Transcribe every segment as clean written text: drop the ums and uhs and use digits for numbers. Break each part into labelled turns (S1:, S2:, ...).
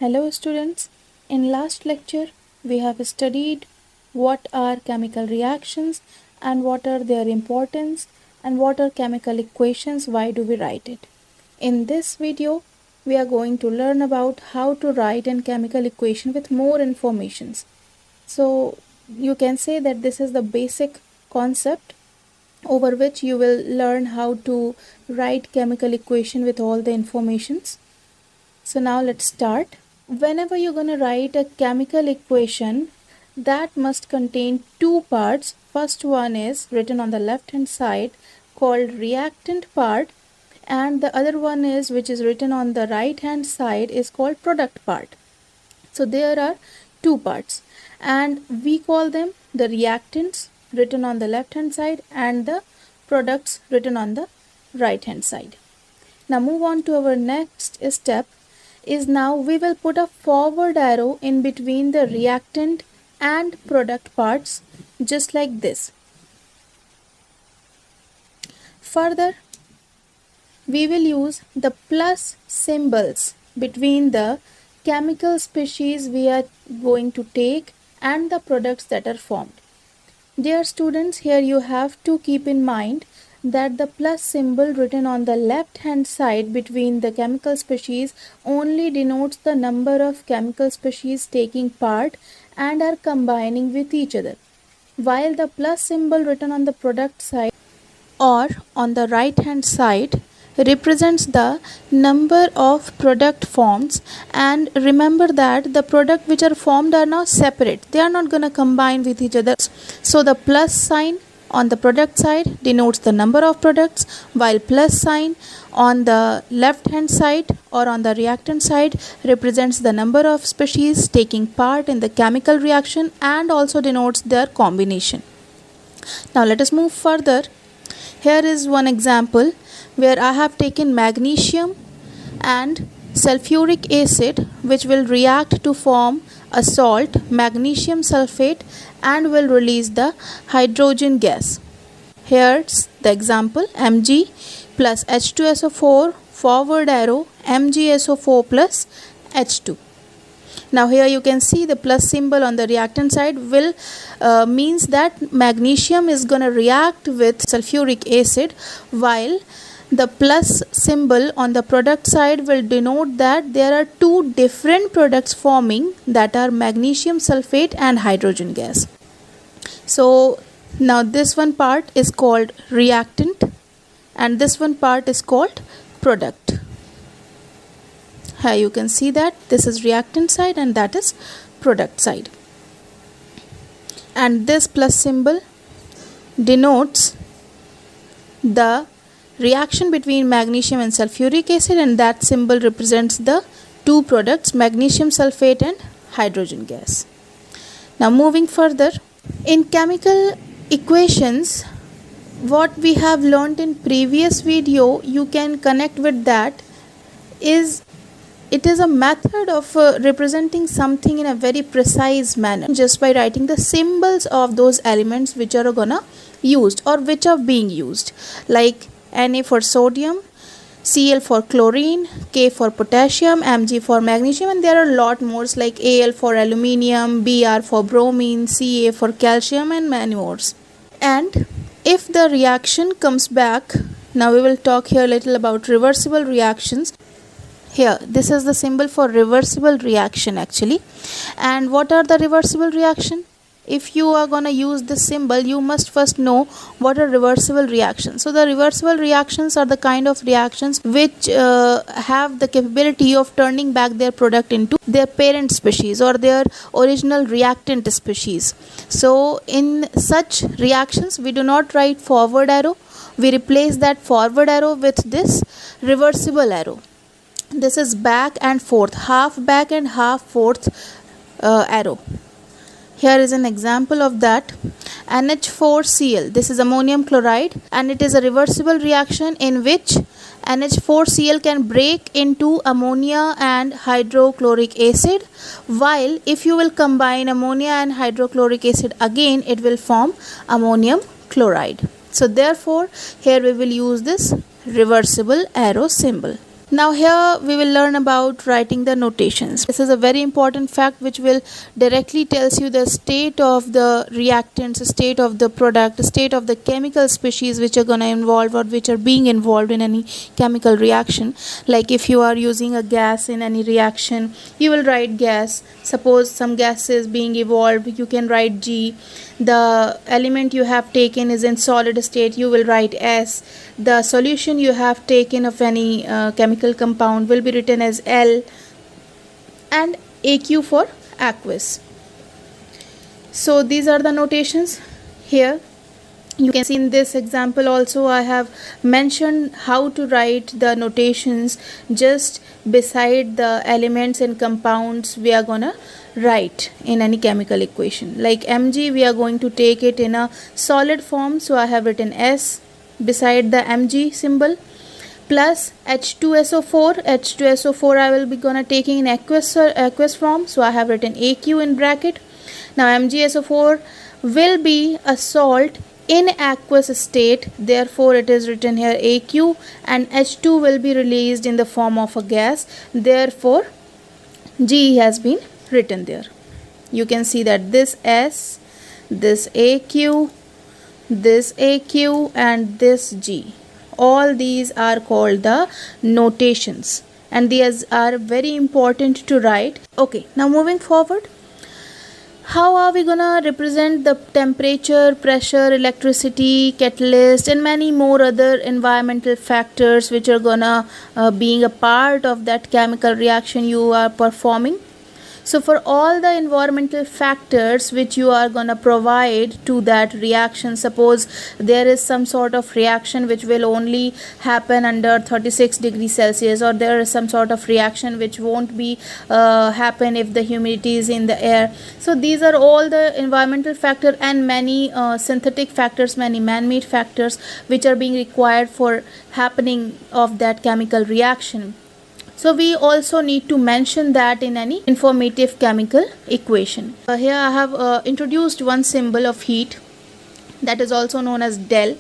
S1: Hello students, in last lecture we have studied what are chemical reactions and what are their importance and what are chemical equations, why do we write it. In this video we are going to learn about how to write a chemical equation with more informations. So you can say that this is the basic concept over which you will learn how to write chemical equation with all the informations. So now let's start. Whenever you're going to write a chemical equation, that must contain two parts. First one is written on the left hand side called reactant part, and the other one is which is written on the right hand side is called product part. So there are two parts and we call them the reactants written on the left hand side and the products written on the right hand side. Now move on to our next step. Is now we will put a forward arrow in between the reactant and product parts, just like this. Further, we will use the plus symbols between the chemical species we are going to take and the products that are formed. Dear students, here you have to keep in mind that the plus symbol written on the left hand side between the chemical species only denotes the number of chemical species taking part and are combining with each other, while the plus symbol written on the product side or on the right hand side represents the number of product forms. And remember that the product which are formed are now separate, they are not going to combine with each other. So the plus sign on the product side denotes the number of products, while plus sign on the left hand side or on the reactant side represents the number of species taking part in the chemical reaction and also denotes their combination. Now let us move further. Here is one example where I have taken magnesium and sulfuric acid, which will react to form a salt, magnesium sulfate, and will release the hydrogen gas. Here's the example: Mg plus H2SO4 forward arrow MgSO4 plus H2. Now here you can see the plus symbol on the reactant side will means that magnesium is going to react with sulfuric acid, while the plus symbol on the product side will denote that there are two different products forming, that are magnesium sulfate and hydrogen gas. So now this one part is called reactant and this one part is called product. Here you can see that this is reactant side and that is product side. And this plus symbol denotes the reaction between magnesium and sulfuric acid, and that symbol represents the two products, magnesium sulfate and hydrogen gas. Now moving further, in chemical equations, what we have learned in previous video, you can connect with that. It is a method of representing something in a very precise manner just by writing the symbols of those elements which are gonna used or which are being used, like Na for sodium, Cl for chlorine, K for potassium, Mg for magnesium, and there are a lot more like Al for aluminium, Br for bromine, Ca for calcium, and many more. And if the reaction comes back, now we will talk here a little about reversible reactions. Here this is the symbol for reversible reaction actually. And what are the reversible reaction? If you are going to use this symbol, you must first know what are reversible reactions. So the reversible reactions are the kind of reactions which have the capability of turning back their product into their parent species or their original reactant species. So in such reactions we do not write forward arrow, we replace that forward arrow with this reversible arrow. This is back and forth, half back and half forth arrow. Here is an example of that. NH4Cl, this is ammonium chloride, and it is a reversible reaction in which NH4Cl can break into ammonia and hydrochloric acid, while if you will combine ammonia and hydrochloric acid again, it will form ammonium chloride. So therefore here we will use this reversible arrow symbol. Now here we will learn about writing the notations. This is a very important fact which will directly tells you the state of the reactants, state of the product, state of the chemical species which are gonna involve or which are being involved in any chemical reaction. Like if you are using a gas in any reaction, you will write gas. Suppose some gas is being evolved, you can write G. The element you have taken is in solid state, you will write S. The solution you have taken of any chemical compound will be written as L, and AQ for aqueous. So these are the notations. Here you can see in this example also I have mentioned how to write the notations just beside the elements and compounds we are gonna write in any chemical equation. Like Mg, we are going to take it in a solid form, so I have written S beside the Mg symbol, plus H2SO4. H2SO4 I will be gonna taking in aqueous form, so I have written AQ in bracket. Now MgSO4 will be a salt in aqueous state, therefore it is written here AQ, and H2 will be released in the form of a gas, therefore G has been written there. You can see that this S, this AQ, this AQ and this G, all these are called the notations, and these are very important to write. Okay, now moving forward, how are we gonna represent the temperature, pressure, electricity, catalyst and many more other environmental factors which are gonna being a part of that chemical reaction you are performing? So for all the environmental factors which you are gonna provide to that reaction, suppose there is some sort of reaction which will only happen under 36 degrees Celsius, or there is some sort of reaction which won't be happen if the humidity is in the air. So these are all the environmental factor and many synthetic factors, many man-made factors which are being required for happening of that chemical reaction. So we also need to mention that in any informative chemical equation. Here I have introduced one symbol of heat, that is also known as del.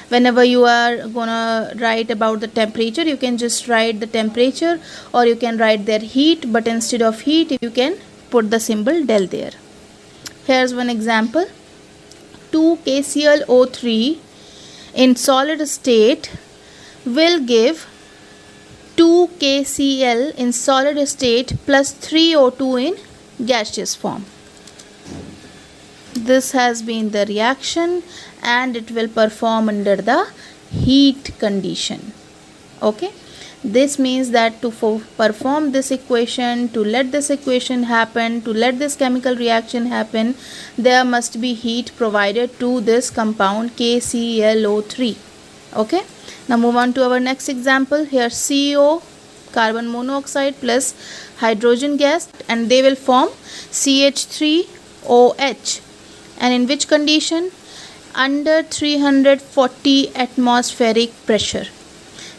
S1: Whenever you are gonna write about the temperature, you can just write the temperature, or you can write their heat, but instead of heat you can put the symbol del there. Here's one example. 2 KClO3 in solid state will give 2 KCl in solid state plus 3 O2 in gaseous form. This has been the reaction and it will perform under the heat condition. Okay, this means that to perform this equation, to let this equation happen, to let this chemical reaction happen, there must be heat provided to this compound KClO3. Okay, now move on to our next example. Here CO, carbon monoxide plus hydrogen gas, and they will form CH3OH. And in which condition? Under 340 atmospheric pressure.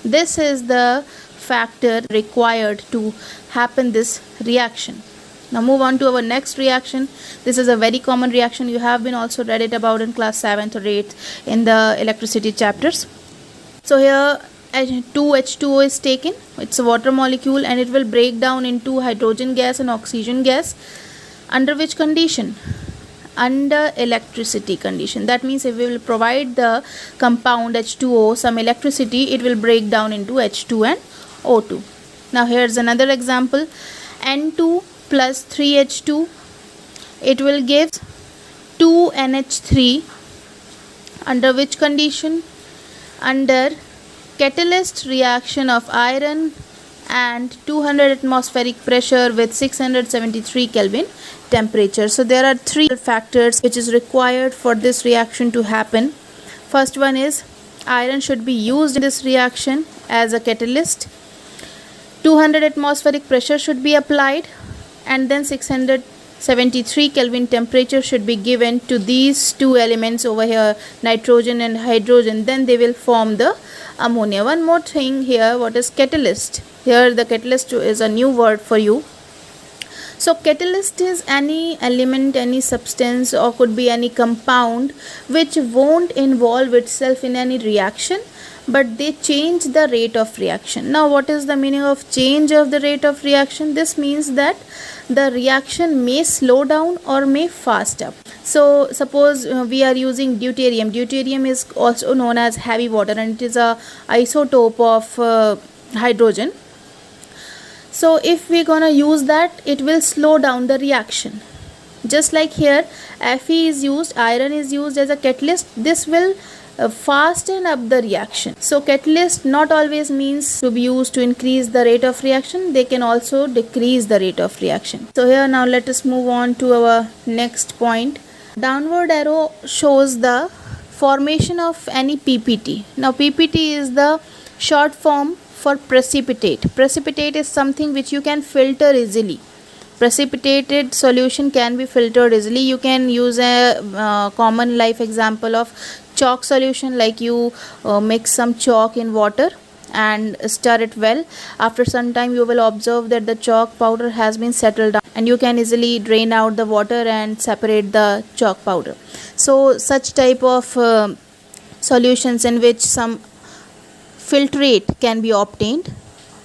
S1: This is the factor required to happen this reaction. Now move on to our next reaction. This is a very common reaction. You have been also read it about in class 7th or 8th in the electricity chapters. So here 2H2O is taken. It's a water molecule and it will break down into hydrogen gas and oxygen gas. Under which condition? Under electricity condition. That means if we will provide the compound H2O some electricity, it will break down into H2 and O2. Now here's another example. N2 plus 3H2, it will give 2NH3. Under which condition? Under catalyst reaction of iron and 200 atmospheric pressure with 673 Kelvin temperature. So there are 3 factors which is required for this reaction to happen. First one is iron should be used in this reaction as a catalyst. 200 atmospheric pressure should be applied, and then 673 Kelvin temperature should be given to these two elements over here, nitrogen and hydrogen. Then they will form the ammonia. One more thing here, what is catalyst? Here the catalyst is a new word for you. So catalyst is any element, any substance, or could be any compound which won't involve itself in any reaction, but they change the rate of reaction. Now what is the meaning of change of the rate of reaction? This means that the reaction may slow down or may fast up. So suppose we are using deuterium. Deuterium is also known as heavy water, and it is a isotope of hydrogen. So if we're gonna use that, it will slow down the reaction. Just like here, Fe is used, iron is used as a catalyst. This will fasten up the reaction. So catalyst not always means to be used to increase the rate of reaction. They can also decrease the rate of reaction. So here now let us move on to our next point. Downward arrow shows the formation of any PPT. Now PPT is the short form for precipitate. Precipitate is something which you can filter easily. Precipitated solution can be filtered easily. You can use a common life example of chalk solution, like you mix some chalk in water and stir it well. After some time you will observe that the chalk powder has been settled down, and you can easily drain out the water and separate the chalk powder. So such type of solutions in which some filtrate can be obtained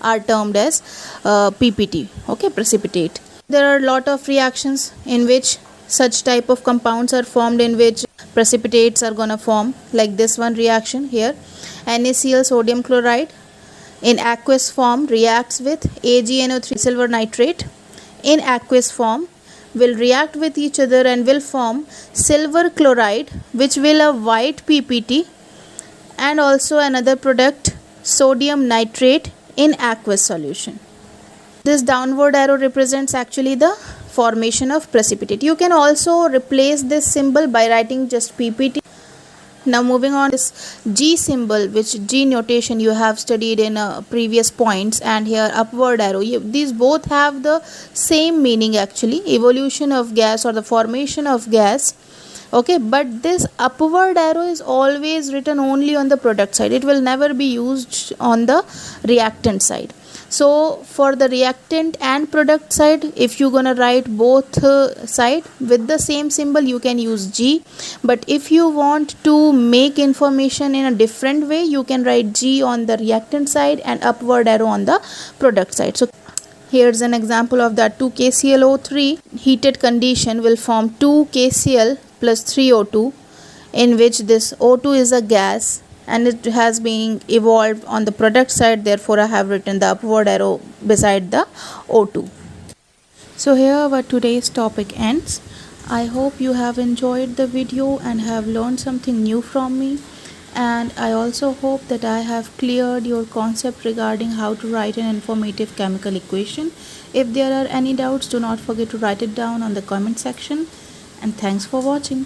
S1: are termed as PPT, okay, precipitate. There are a lot of reactions in which such type of compounds are formed, in which precipitates are gonna form, like this one reaction here. NaCl sodium chloride in aqueous form reacts with AgNO3 silver nitrate. In aqueous form will react with each other and will form silver chloride, which will a white PPT, and also another product sodium nitrate in aqueous solution. This downward arrow represents actually the formation of precipitate. You can also replace this symbol by writing just PPT. Now moving on, this G symbol, which G notation you have studied in previous points, and here upward arrow. These both have the same meaning actually, evolution of gas or the formation of gas. Okay, but this upward arrow is always written only on the product side. It will never be used on the reactant side. So for the reactant and product side, if you're gonna write both side with the same symbol, you can use G. But if you want to make information in a different way, you can write G on the reactant side and upward arrow on the product side. So here's an example of that. 2KClO3 heated condition will form 2KCl plus 3O2, in which this O2 is a gas and it has been evolved on the product side. Therefore I have written the upward arrow beside the O2. So here our today's topic ends. I hope you have enjoyed the video and have learned something new from me, and I also hope that I have cleared your concept regarding how to write an informative chemical equation. If there are any doubts, do not forget to write it down on the comment section, and thanks for watching.